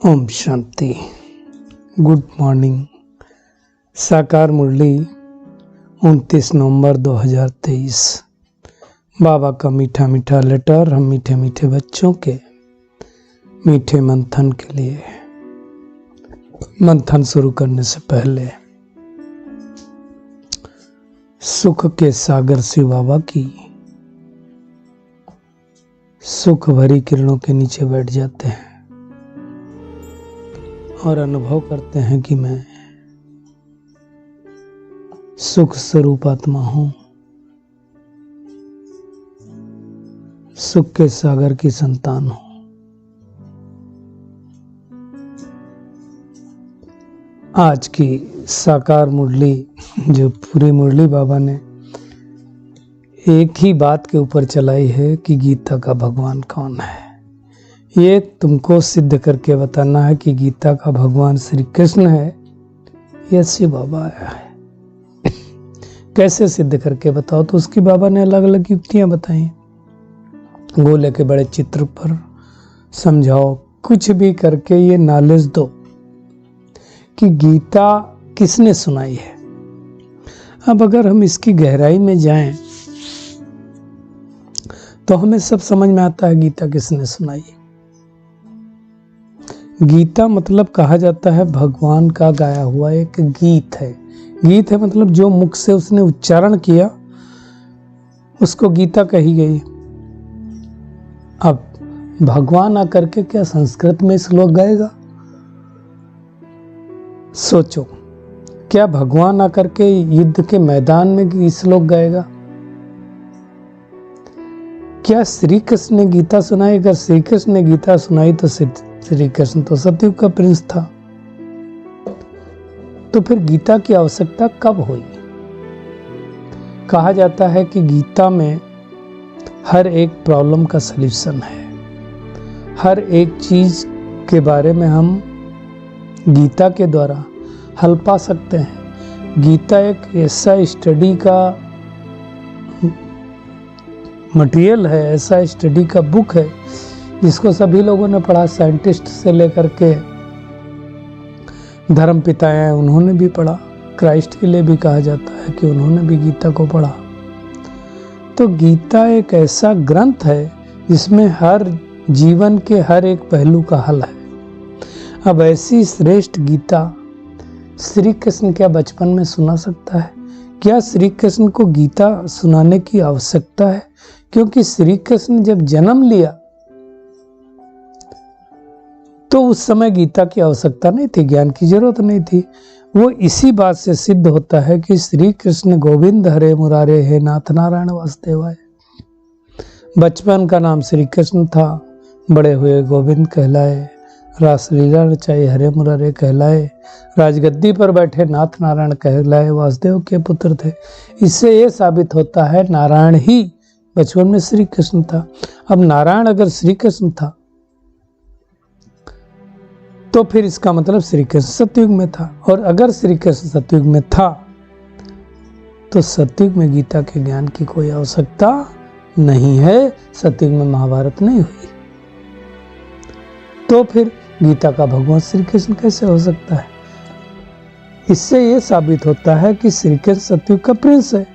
Om Shanti. Good morning. साकार मुरली 29 नवंबर 2023। बाबा का मीठा मीठा लेटर हम मीठे मीठे बच्चों के मीठे मंथन के लिए। मंथन शुरू करने से पहले सुख के सागर शिव बाबा की सुख भरी किरणों के नीचे बैठ जाते हैं और अनुभव करते हैं कि मैं सुख स्वरूप आत्मा हूं, सुख के सागर की संतान हूं। आज की साकार मुरली, जो पूरी मुरली बाबा ने एक ही बात के ऊपर चलाई है कि गीता का भगवान कौन है। ये तुमको सिद्ध करके बताना है कि गीता का भगवान श्री कृष्ण है या शिव बाबा है। कैसे सिद्ध करके बताओ? तो उसकी बाबा ने अलग अलग युक्तियां बताई। गोले के बड़े चित्र पर समझाओ, कुछ भी करके ये नॉलेज दो कि गीता किसने सुनाई है। अब अगर हम इसकी गहराई में जाएं तो हमें सब समझ में आता है गीता किसने सुनाई है। गीता मतलब कहा जाता है भगवान का गाया हुआ एक गीत है। गीत है मतलब जो मुख से उसने उच्चारण किया उसको गीता कही गई। अब भगवान आकर के क्या संस्कृत में श्लोक गाएगा? सोचो, क्या भगवान आकर के युद्ध के मैदान में श्लोक गाएगा? क्या श्री कृष्ण ने गीता सुनाई? अगर श्री कृष्ण ने गीता सुनाई तो श्री कृष्ण तो सतयुग का प्रिंस था। तो फिर गीता की आवश्यकता कब हुई? कहा जाता है कि गीता में हर एक प्रॉब्लम का सलूशन है। हर एक चीज के बारे में हम गीता के द्वारा हल पा सकते हैं। गीता एक ऐसा स्टडी का मटेरियल है, ऐसा स्टडी का बुक है जिसको सभी लोगों ने पढ़ा। साइंटिस्ट से लेकर के धर्म पिता हैं, उन्होंने भी पढ़ा। क्राइस्ट के लिए भी कहा जाता है कि उन्होंने भी गीता को पढ़ा। तो गीता एक ऐसा ग्रंथ है जिसमें हर जीवन के हर एक पहलू का हल है। अब ऐसी श्रेष्ठ गीता श्री कृष्ण क्या बचपन में सुना सकता है? क्या श्री कृष्ण को गीता सुनाने की आवश्यकता है? क्योंकि श्री कृष्ण जब जन्म लिया तो उस समय गीता की आवश्यकता नहीं थी, ज्ञान की जरूरत नहीं थी। वो इसी बात से सिद्ध होता है कि श्री कृष्ण गोविंद हरे मुरारे हे नाथ नारायण वासुदेवाय। बचपन का नाम श्री कृष्ण था, बड़े हुए गोविंद कहलाए, रासलीला रचाई हरे मुरारे कहलाए, राजगद्दी पर बैठे नाथ नारायण कहलाए, वासुदेव के पुत्र थे। इससे ये साबित होता है नारायण ही बचपन में श्री कृष्ण था। अब नारायण अगर श्री कृष्ण था तो फिर इसका मतलब श्री कृष्ण सतयुग में था, और अगर श्री कृष्ण सतयुग में था तो सतयुग में गीता के ज्ञान की कोई आवश्यकता नहीं है। सतयुग में महाभारत नहीं हुई, तो फिर गीता का भगवान श्री कृष्ण कैसे हो सकता है? इससे यह साबित होता है कि श्री कृष्ण सतयुग का प्रिंस है।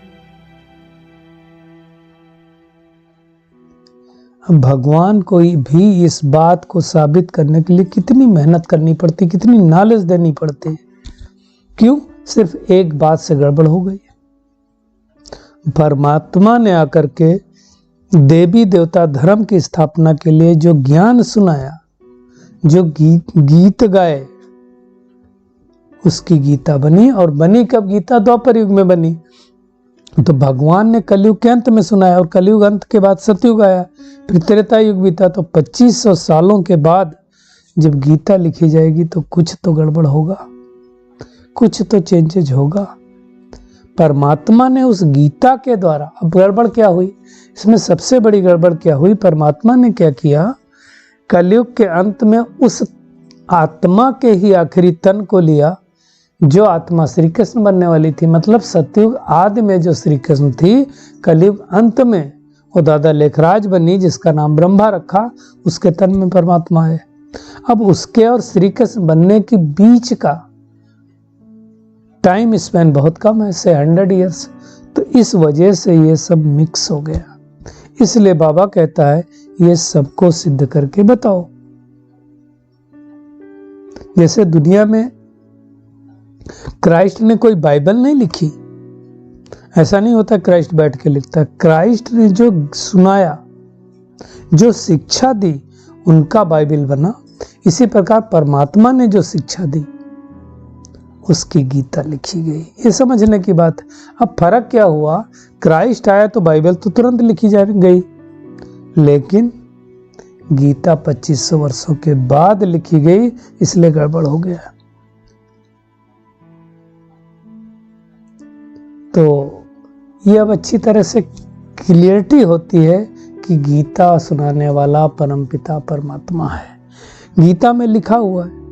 भगवान कोई भी इस बात को साबित करने के लिए कितनी मेहनत करनी पड़ती, कितनी नॉलेज देनी पड़ती। क्यों? सिर्फ एक बात से गड़बड़ हो गई। परमात्मा ने आकर के देवी देवता धर्म की स्थापना के लिए जो ज्ञान सुनाया, जो गीत गाए, उसकी गीता बनी। और बनी कब? गीता द्वापर युग में बनी। तो भगवान ने कलयुग के अंत में सुनाया, और कलयुग अंत के बाद सतयुग आया, फिर त्रेता युग बीता। तो 2500 सालों के बाद जब गीता लिखी जाएगी तो कुछ तो गड़बड़ होगा, कुछ तो चेंजेज होगा। परमात्मा ने उस गीता के द्वारा, अब गड़बड़ क्या हुई इसमें? सबसे बड़ी गड़बड़ क्या हुई? परमात्मा ने क्या किया? कलयुग के अंत में उस आत्मा के ही आखिरी तन को लिया जो आत्मा श्री कृष्ण बनने वाली थी। मतलब सतयुग आदि में जो श्री कृष्ण थी, कलयुग अंत में वो दादा लेखराज बनी, जिसका नाम ब्रह्मा रखा, उसके तन में परमात्मा है। अब उसके और श्री कृष्ण बनने के बीच का टाइम स्पेन बहुत कम है, से 100 ईयर्स। तो इस वजह से ये सब मिक्स हो गया। इसलिए बाबा कहता है ये सबको सिद्ध करके बताओ। जैसे दुनिया में क्राइस्ट ने कोई बाइबल नहीं लिखी, ऐसा नहीं होता क्राइस्ट बैठ के लिखता है। क्राइस्ट ने जो सुनाया, जो शिक्षा दी, उनका बाइबल बना। इसी प्रकार परमात्मा ने जो शिक्षा दी, उसकी गीता लिखी गई। ये समझने की बात। अब फर्क क्या हुआ, क्राइस्ट आया तो बाइबल तो तुरंत लिखी जा गई, लेकिन गीता 2500 वर्षों के बाद लिखी गई, इसलिए गड़बड़ हो गया। तो ये अब अच्छी तरह से क्लियरिटी होती है कि गीता सुनाने वाला परमपिता परमात्मा है। गीता में लिखा हुआ है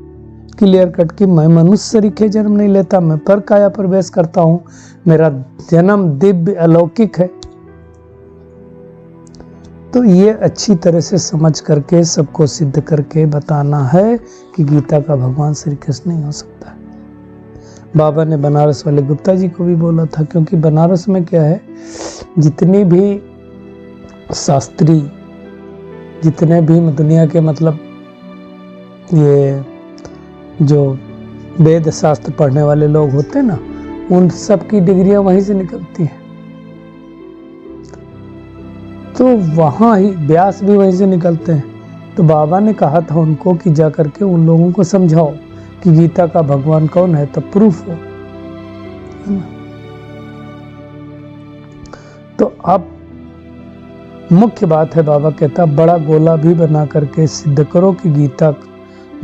क्लियर कट कि मैं मनुष्य सरीखे जन्म नहीं लेता, मैं पर काया प्रवेश करता हूं, मेरा जन्म दिव्य अलौकिक है। तो ये अच्छी तरह से समझ करके सबको सिद्ध करके बताना है कि गीता का भगवान श्री कृष्ण नहीं हो सकता। बाबा ने बनारस वाले गुप्ता जी को भी बोला था, क्योंकि बनारस में क्या है, जितनी भी शास्त्री, जितने भी दुनिया के मतलब ये जो वेद शास्त्र पढ़ने वाले लोग होते हैं ना, उन सब की डिग्रियां वहीं से निकलती हैं। तो वहाँ ही व्यास भी वहीं से निकलते हैं। तो बाबा ने कहा था उनको कि जा करके उन लोगों को समझाओ कि गीता का भगवान कौन है, तब प्रूफ हो। तो अब मुख्य बात है, बाबा कहता बड़ा गोला भी बना करके सिद्ध करो कि गीता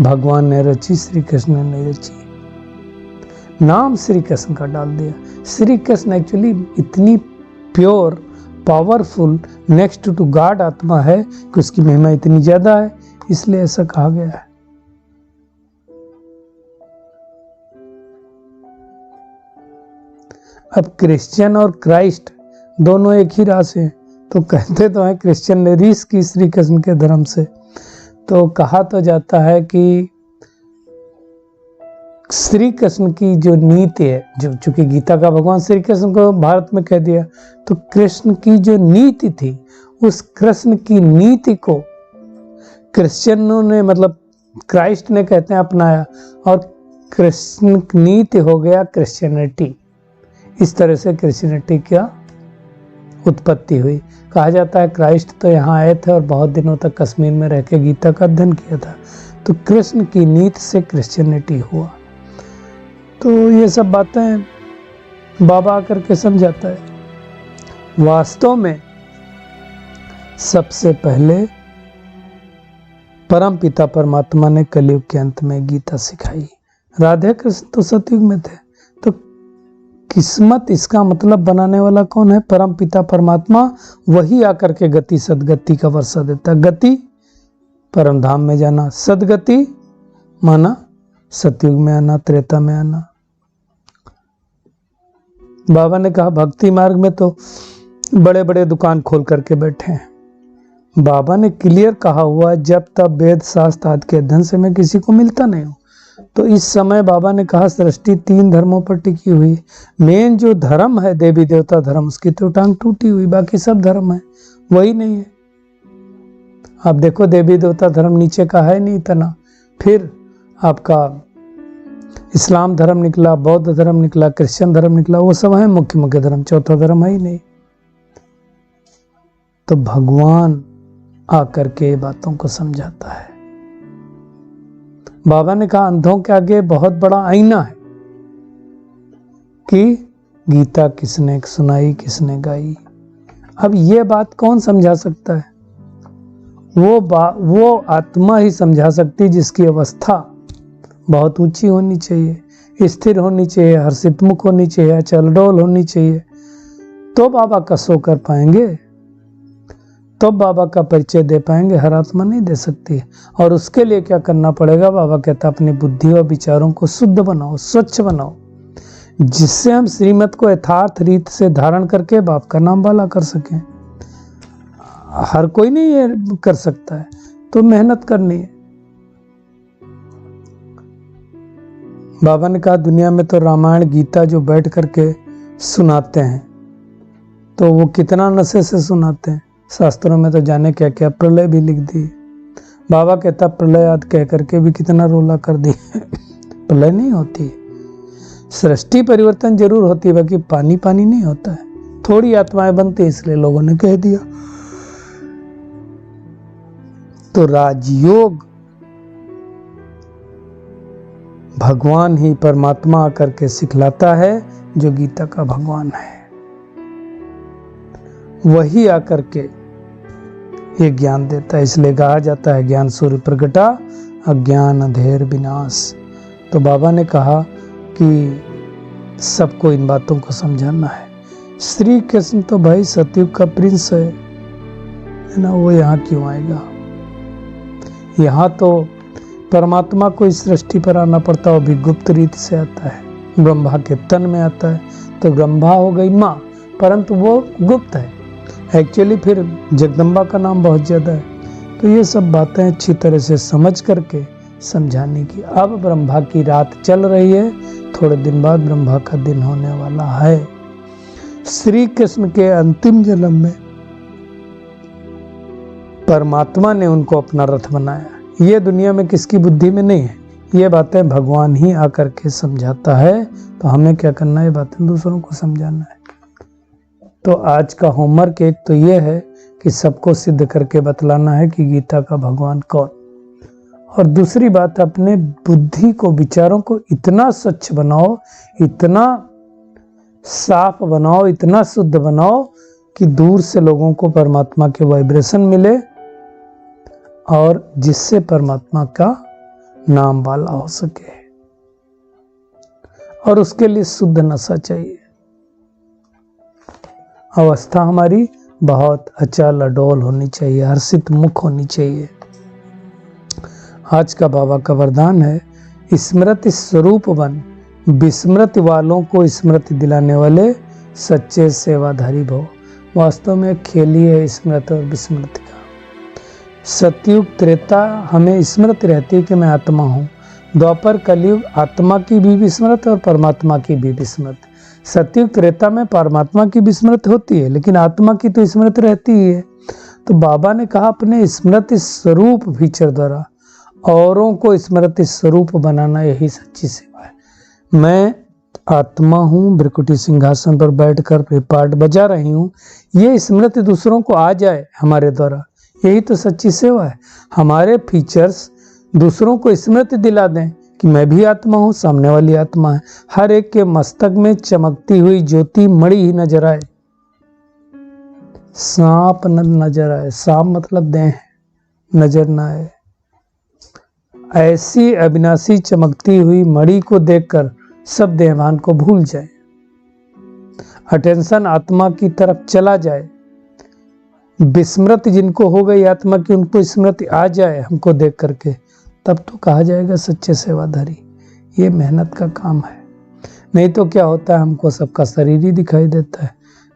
भगवान ने रची, श्री कृष्ण ने नहीं रची। नाम श्री कृष्ण का डाल दिया। श्री कृष्ण एक्चुअली इतनी pure, powerful, next to god आत्मा है कि उसकी महिमा इतनी ज्यादा है, इसलिए ऐसा कहा गया है। अब क्रिश्चियन और क्राइस्ट दोनों एक ही राशि हैं, तो कहते तो हैं क्रिश्चियन ने रीस की श्री कृष्ण के धर्म से। तो कहा तो जाता है कि श्री कृष्ण की जो नीति है, जो चूंकि गीता का भगवान श्री कृष्ण को भारत में कह दिया, तो कृष्ण की जो नीति थी, उस कृष्ण की नीति को क्रिश्चियनों ने, मतलब क्राइस्ट ने कहते हैं अपनाया, और कृष्ण नीति हो गया क्रिश्चियनिटी। इस तरह से क्रिश्चियनिटी का उत्पत्ति हुई। कहा जाता है क्राइस्ट तो यहाँ आए थे और बहुत दिनों तक कश्मीर में रह के गीता का अध्ययन किया था, तो कृष्ण की नीति से क्रिश्चियनिटी हुआ। तो ये सब बातें बाबा आकर के समझाता है। वास्तव में सबसे पहले परम पिता परमात्मा ने कलयुग के अंत में गीता सिखाई। राधे कृष्ण तो सतयुग में थे। तो किस्मत, इसका मतलब बनाने वाला कौन है? परम पिता परमात्मा। वही आकर के गति सदगति का वर्षा देता। गति परम धाम में जाना, सदगति माना सतयुग में आना, त्रेता में आना। बाबा ने कहा भक्ति मार्ग में तो बड़े बड़े दुकान खोल करके बैठे हैं। बाबा ने क्लियर कहा हुआ, जब तब वेद शास्त्र आदि के अध्ययन से मैं किसी को मिलता नहीं हूँ। तो इस समय बाबा ने कहा सृष्टि 3 धर्मों पर टिकी हुई। मेन जो धर्म है देवी देवता धर्म, उसकी तो टांग टूटी हुई, बाकी सब धर्म है वही नहीं है। आप देखो देवी देवता धर्म नीचे का है नहीं इतना, फिर आपका इस्लाम धर्म निकला, बौद्ध धर्म निकला, क्रिश्चियन धर्म निकला, वो सब है मुख्य मुख्य धर्म, चौथा धर्म है ही नहीं। तो भगवान आकर के बातों को समझाता है। बाबा ने कहा अंधों के आगे बहुत बड़ा आईना है कि गीता किसने सुनाई, किसने गाई। अब ये बात कौन समझा सकता है? वो आत्मा ही समझा सकती जिसकी अवस्था बहुत ऊंची होनी चाहिए, स्थिर होनी चाहिए, हर्षितमुख होनी चाहिए, अचल डोल होनी चाहिए, तो बाबा का शो कर पाएंगे, तो बाबा का परिचय दे पाएंगे। हर आत्मा नहीं दे सकती। और उसके लिए क्या करना पड़ेगा? बाबा कहता अपनी बुद्धि और विचारों को शुद्ध बनाओ, स्वच्छ बनाओ, जिससे हम श्रीमत को यथार्थ रीत से धारण करके बाप का नाम वाला कर सकें। हर कोई नहीं ये कर सकता है, तो मेहनत करनी है। बाबा ने कहा दुनिया में तो रामायण गीता जो बैठ करके सुनाते हैं तो वो कितना नशे से सुनाते हैं। शास्त्रों में तो जाने क्या क्या प्रलय भी लिख दी। बाबा कहता प्रलय याद कह करके भी कितना रोला कर दिए। प्रलय नहीं होती, सृष्टि परिवर्तन जरूर होती है, बाकी पानी पानी नहीं होता है। थोड़ी आत्माएं बनती, इसलिए लोगों ने कह दिया। तो राजयोग भगवान ही परमात्मा आकर के सिखलाता है, जो गीता का भगवान है वही आकर के ये ज्ञान देता है। इसलिए कहा जाता है ज्ञान सूर्य प्रगटा अज्ञान अंधेर विनाश। तो बाबा ने कहा कि सबको इन बातों को समझाना है। श्री कृष्ण तो भाई सतयुग का प्रिंस है ना, वो यहाँ क्यों आएगा? यहाँ तो परमात्मा को इस सृष्टि पर आना पड़ता, वो भी गुप्त रीति से आता है, ब्रह्मा के तन में आता है। तो ब्रह्मा हो गई माँ, परंतु वो गुप्त है। एक्चुअली फिर जगदम्बा का नाम बहुत ज़्यादा है। तो ये सब बातें अच्छी तरह से समझ करके समझाने की। अब ब्रह्मा की रात चल रही है, थोड़े दिन बाद ब्रह्मा का दिन होने वाला है। श्री कृष्ण के अंतिम जन्म में परमात्मा ने उनको अपना रथ बनाया। ये दुनिया में किसकी बुद्धि में नहीं है, ये बातें भगवान ही आकर के समझाता है। तो हमें क्या करना है, ये बातें दूसरों को समझाना है। तो आज का होमवर्क एक तो ये है कि सबको सिद्ध करके बतलाना है कि गीता का भगवान कौन। और दूसरी बात, अपने बुद्धि को, विचारों को इतना स्वच्छ बनाओ, इतना साफ बनाओ, इतना शुद्ध बनाओ कि दूर से लोगों को परमात्मा के वाइब्रेशन मिले और जिससे परमात्मा का नाम वाला हो सके। और उसके लिए शुद्ध नशा चाहिए। अवस्था हमारी बहुत अचल अडोल होनी चाहिए, हर्षित मुख होनी चाहिए। आज का बाबा का वरदान है, स्मृति स्वरूप बन, विस्मृति वालों को स्मृति दिलाने वाले सच्चे सेवाधारी भव। वास्तव में खेल ही है स्मृति और विस्मृति का। सतयुग त्रेता हमें स्मृति रहती है कि मैं आत्मा हूँ। द्वापर कलयुग आत्मा की भी विस्मृति और परमात्मा की भी विस्मृति। सतयुग त्रेता में परमात्मा की विस्मृति होती है, लेकिन आत्मा की तो स्मृति रहती ही है। तो बाबा ने कहा अपने स्मृति स्वरूप फीचर द्वारा औरों को स्मृति स्वरूप बनाना, यही सच्ची सेवा है। मैं आत्मा हूँ, ब्रिकुटी सिंहासन पर बैठकर पाठ बजा रही हूँ, ये स्मृति दूसरों को आ जाए हमारे द्वारा, यही तो सच्ची सेवा है। हमारे फीचर्स दूसरों को स्मृति दिला दें कि मैं भी आत्मा हूँ, सामने वाली आत्मा है। हर एक के मस्तक में चमकती हुई ज्योति मणि ही नजर आए, सांप न नजर आए। सांप मतलब देह, नजर ना आए। ऐसी अविनाशी चमकती हुई मणि को देखकर सब देहभान को भूल जाए, अटेंशन आत्मा की तरफ चला जाए। विस्मृति जिनको हो गई आत्मा की, उनको स्मृति आ जाए हमको देख करके, तब तो कहा जाएगा सच्चे सेवाधारी। ये मेहनत का काम है। नहीं तो क्या होता है, हमको सबका शरीर ही दिखाई देता है।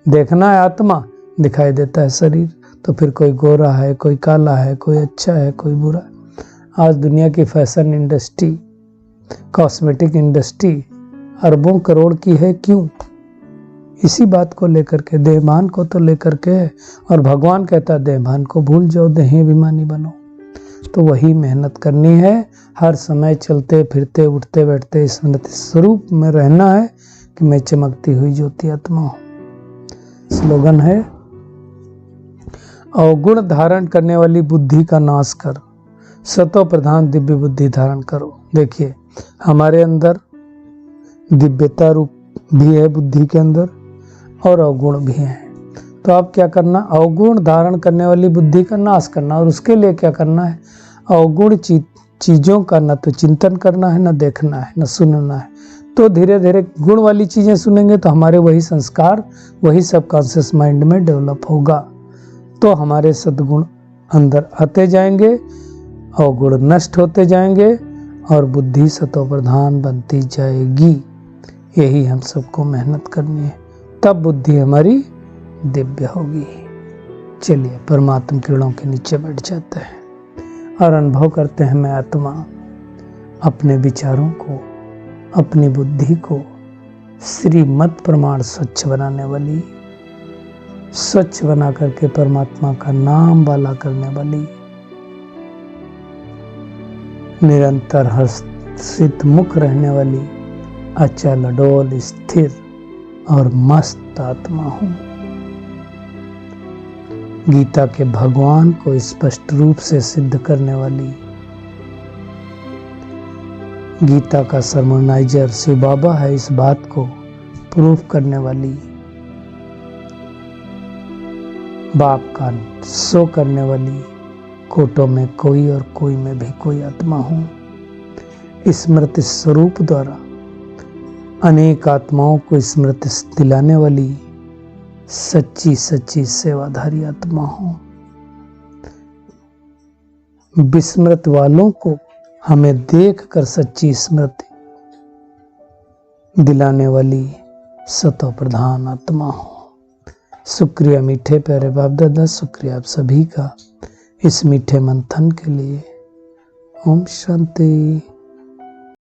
देखना है आत्मा, दिखाई देता है शरीर। तो फिर कोई गोरा है, कोई काला है, कोई अच्छा है, कोई बुरा। आज दुनिया की फैशन इंडस्ट्री, कॉस्मेटिक इंडस्ट्री अरबों करोड़ की है। क्यों? इसी बात को लेकर के, देहभान को तो लेकर के है। और भगवान कहता है देहभान को भूल जाओ, देही अभिमानी बनो। तो वही मेहनत करनी है। हर समय चलते फिरते उठते बैठते स्मृति स्वरूप में रहना है कि मैं चमकती हुई ज्योति आत्मा हूं। स्लोगन है, अवगुण धारण करने वाली बुद्धि का नाश कर, सतो प्रधान दिव्य बुद्धि धारण करो। देखिए, हमारे अंदर दिव्यता रूप भी है बुद्धि के अंदर, और अवगुण भी है। तो आप क्या करना, अवगुण धारण करने वाली बुद्धि का नाश करना। और उसके लिए क्या करना है, अवगुण चीजों का न तो चिंतन करना है, न देखना है, न सुनना है। तो धीरे धीरे गुण वाली चीजें सुनेंगे तो हमारे वही संस्कार, वही सबकॉन्शियस माइंड में डेवलप होगा। तो हमारे सद्गुण अंदर आते जाएंगे, अवगुण नष्ट होते जाएंगे और बुद्धि सतो प्रधान बनती जाएगी। यही हम सबको मेहनत करनी है, तब बुद्धि हमारी दिव्य होगी। चलिए परमात्मा किरणों के नीचे बैठ जाते हैं और अनुभव करते हैं, मैं आत्मा अपने विचारों को, अपनी बुद्धि को श्रीमत प्रमाण स्वच्छ बनाने वाली, स्वच्छ बना करके परमात्मा का नाम वाला करने वाली, निरंतर हर्षित मुख रहने वाली, अचल अडोल स्थिर और मस्त आत्मा हूं। गीता के भगवान को स्पष्ट रूप से सिद्ध करने वाली, गीता का सरमोनाइजर शिव बाबा है, इस बात को प्रूफ करने वाली, बाप का शो करने वाली, कोटों में कोई और कोई में भी कोई आत्मा हूं। स्मृति स्वरूप द्वारा अनेक आत्माओं को स्मृति दिलाने वाली सच्ची सच्ची सेवाधारी आत्मा हूं। विस्मृत वालों को हमें देखकर सच्ची स्मृति दिलाने वाली सतो प्रधान आत्मा हूं। शुक्रिया मीठे प्यारे बाप दादा, शुक्रिया आप सभी का इस मीठे मंथन के लिए। ओम शांति।